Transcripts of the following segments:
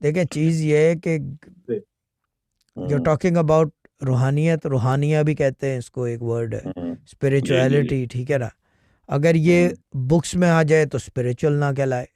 देखिए चीज ये है कि जो टॉकिंग अबाउट रूहानियत, रूहानिया भी कहते हैं इसको, एक वर्ड है, स्पिरिचुअलिटी, ठीक है ना। अगर ये बुक्स में आ जाए तो स्पिरिचुअल ना कहलाए,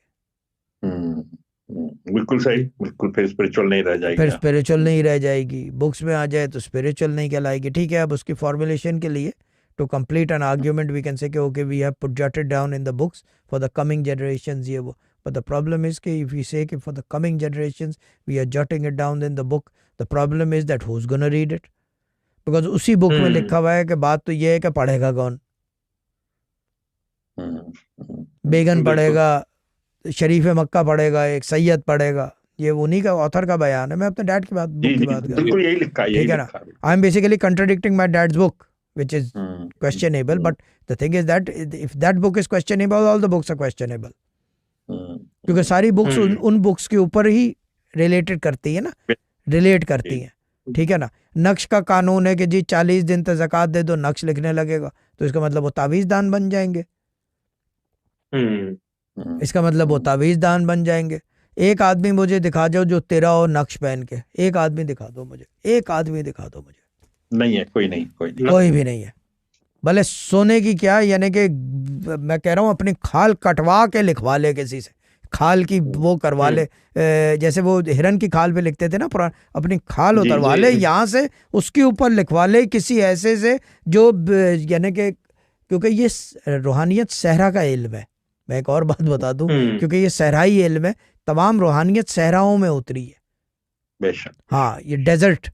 बिल्कुल सही, बिल्कुल, फिर स्पिरिचुअल नहीं रह जाएगी, फिर स्पिरिचुअल नहीं रह जाएगी। बुक्स में आ जाए तो स्पिरिचुअल नहीं कहलाएगी, ठीक है। अब उसकी फॉर्मुलेशन के लिए, to complete an argument we can say okay we have put jotted down in the books for the coming generations, ये वो। बट द प्रॉब्लम इज कि इफ वी से कि for the coming generations we are jotting it down in the book, the problem is that who is gonna read it, because उसी book में लिखा हुआ है कि बात तो ये है कि पढ़ेगा कौन, बेगन पढ़ेगा, शरीफ मक्का पढ़ेगा, एक सैयद पढ़ेगा, ये उन्हीं का ऑथर का बयान है। मैं अपने डैड की बात, बुक की बात कर रहा हूँ, यही लिखा है, ठीक है ना। I am basically contradicting my dad's book which is questionable, but the thing is that if that book is questionable, all the books are questionable, क्योंकि सारी बुक्स उन बुक्स के ऊपर ही रिलेटेड करती है ना, रिलेट करती हैं, ठीक है ना। नक्श का कानून है कि जी 40 दिन तक ज़कात दे दो, नक्श लिखने लगेगा, तो इसका मतलब वो तावीज़ दान बन जाएंगे, इसका मतलब वो तावीज़ दान बन जाएंगे। एक आदमी मुझे दिखा दो जो तेरा और नक्श पहन के, एक आदमी दिखा दो मुझे, एक आदमी दिखा दो मुझे। नहीं है, कोई भी नहीं है। भले सोने की क्या, यानी कि मैं कह रहा हूँ अपनी खाल कटवा के लिखवा ले किसी से, खाल की वो करवा ले, जैसे वो हिरन की खाल पे लिखते थे ना पुराना, अपनी खाल उतरवा ले यहाँ से, उसके ऊपर लिखवा ले किसी ऐसे से जो, यानी कि क्योंकि ये रूहानियत सहरा का इल्म है। मैं एक और बात बता दूं, क्योंकि ये सहराई इल्म है, तमाम रूहानियत सहराओं में उतरी है, बेशक। हाँ, ये डेजर्ट।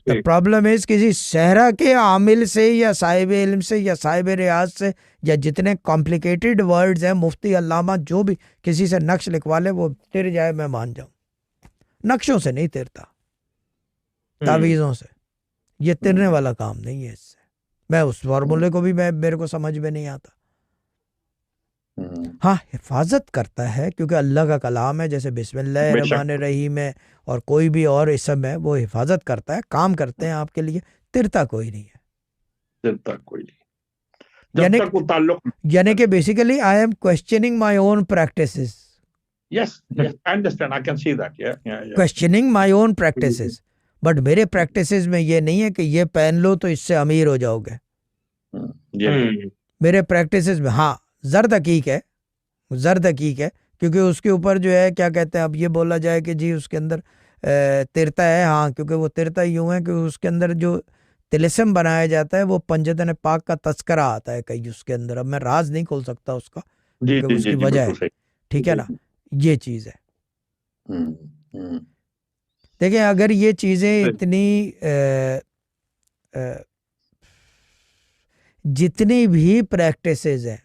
द प्रॉब्लम इज किसी सहरा के आमिल से या साहिब इल्म से या साहिब रियाज से, या जितने कॉम्प्लिकेटेड वर्ड्स हैं, मुफ्ती अल्लामा जो भी किसी से नक्श लिखवा ले वो तिर जाए, मैं मान जाऊं। नक्शों से नहीं तिरता, तावीज़ों से। ये तिरने वाला काम नहीं है इससे। मैं उस फार्मूले को भी मेरे को समझ में नहीं आता। हाँ, हिफाजत करता है क्योंकि अल्लाह का कलाम है, जैसे बिस्मिल्लाहिर्रहमानिर्रहीम है और कोई भी और इसम है, वो हिफाजत करता है, काम करते हैं आपके लिए। तिरता कोई नहीं है, तिरता कोई नहीं। यानी कि basically I am questioning my own practices. Yes, I understand, I can see that, yeah questioning my own practices. But मेरे प्रैक्टिसेस में ये नहीं है कि ये पहन लो तो इससे अमीर हो जाओगे। मेरे प्रैक्टिसेस में हाँ जर्द हकीक है, जर्द हकीक है, क्योंकि उसके ऊपर जो है क्या कहते हैं, अब ये बोला जाए कि जी उसके अंदर तिरता है, हाँ, क्योंकि वो तिरता यूं है कि उसके अंदर जो तिलिस्म बनाया जाता है वो पंजतन पाक का तस्करा आता है कहीं उसके अंदर। अब मैं राज नहीं खोल सकता उसका, क्योंकि उसकी वजह है, ठीक है ना, ये चीज़ है। देखिए अगर ये चीज़ें इतनी जितनी भी प्रैक्टिसेस हैं,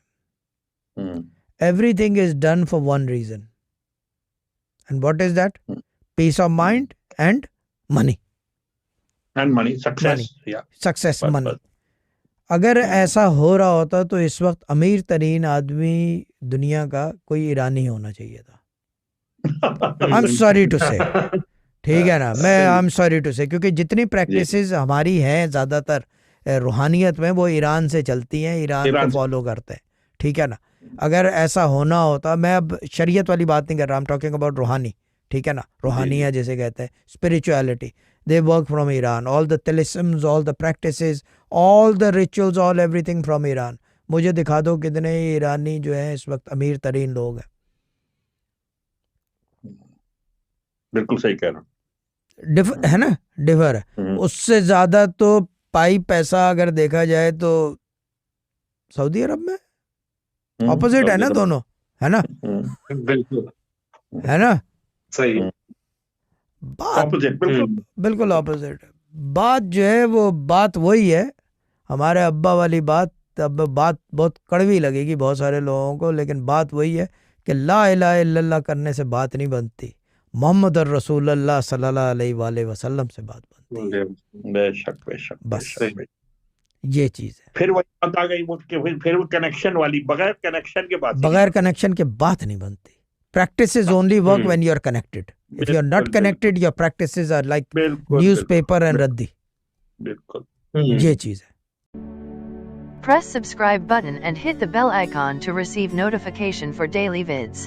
everything is done for one reason, and what is that? Peace of mind and money, success, success, money. अगर ऐसा हो रहा होता तो इस वक्त अमीर तरीन आदमी दुनिया का कोई ईरानी होना चाहिए था। I'm sorry to say, ठीक है ना, मैं I'm sorry to say, क्योंकि जितनी प्रैक्टिसेस हमारी हैं ज़्यादातर रूहानियत में वो ईरान से चलती हैं, ईरान को फॉलो करते हैं, ठीक है ना। अगर ऐसा होना होता, मैं अब शरीयत वाली बात नहीं कर रहा, I'm talking about रूहानी, ठीक है ना, रूहानिया जिसे कहते हैं, spirituality, they work from Iran, all the tilisms, all the practices, all the rituals, all everything from Iran। मुझे दिखा दो कितने ईरानी जो है इस वक्त अमीर तरीन लोग हैं। बिल्कुल सही कह रहा है ना, डिफर है। उससे ज्यादा तो पाई पैसा अगर देखा जाए तो सऊदी अरब में, ऑपोजिट है ना दोनों, है ना, बिल्कुल है ना, सही बात, बिल्कुल ऑपोजिट है बात जो है, वो बात वही है हमारे अब्बा वाली बात। अब बात बहुत कड़वी लगेगी बहुत सारे लोगों को, लेकिन बात वही है कि ला इलाहा इल्लल्लाह करने से बात नहीं बनती, मोहम्मद रसूलुल्लाह सल्लल्लाहु अलैहि वसल्लम से बात बनती है। बेशक बेशक, बस ये चीज है। फिर वही बात आ गई, फिर वो कनेक्शन वाली, बगैर कनेक्शन के बात, बगैर कनेक्शन के बात नहीं बनती। Practices only work when you are connected. If you are not connected, your practices are like newspaper and raddi. बिल्कुल, ये चीज है। Press subscribe button and hit the bell icon to receive notification for daily vids.